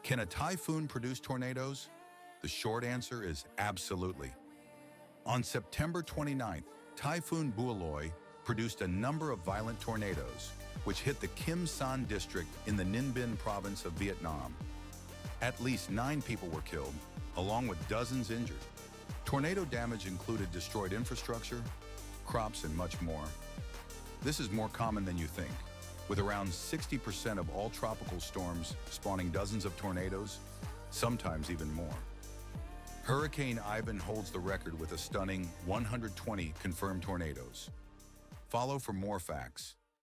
Can a typhoon produce tornadoes? The short answer is absolutely. On September 29th, Typhoon Bualoi produced a number of violent tornadoes, which hit the Kim San district in the Ninh Binh province of Vietnam. At least 9 people were killed, along with dozens injured. Tornado damage included destroyed infrastructure, crops, and much more. This is more common than you think, with around 60% of all tropical storms spawning dozens of tornadoes, sometimes even more. Hurricane Ivan holds the record with a stunning 120 confirmed tornadoes. Follow for more facts.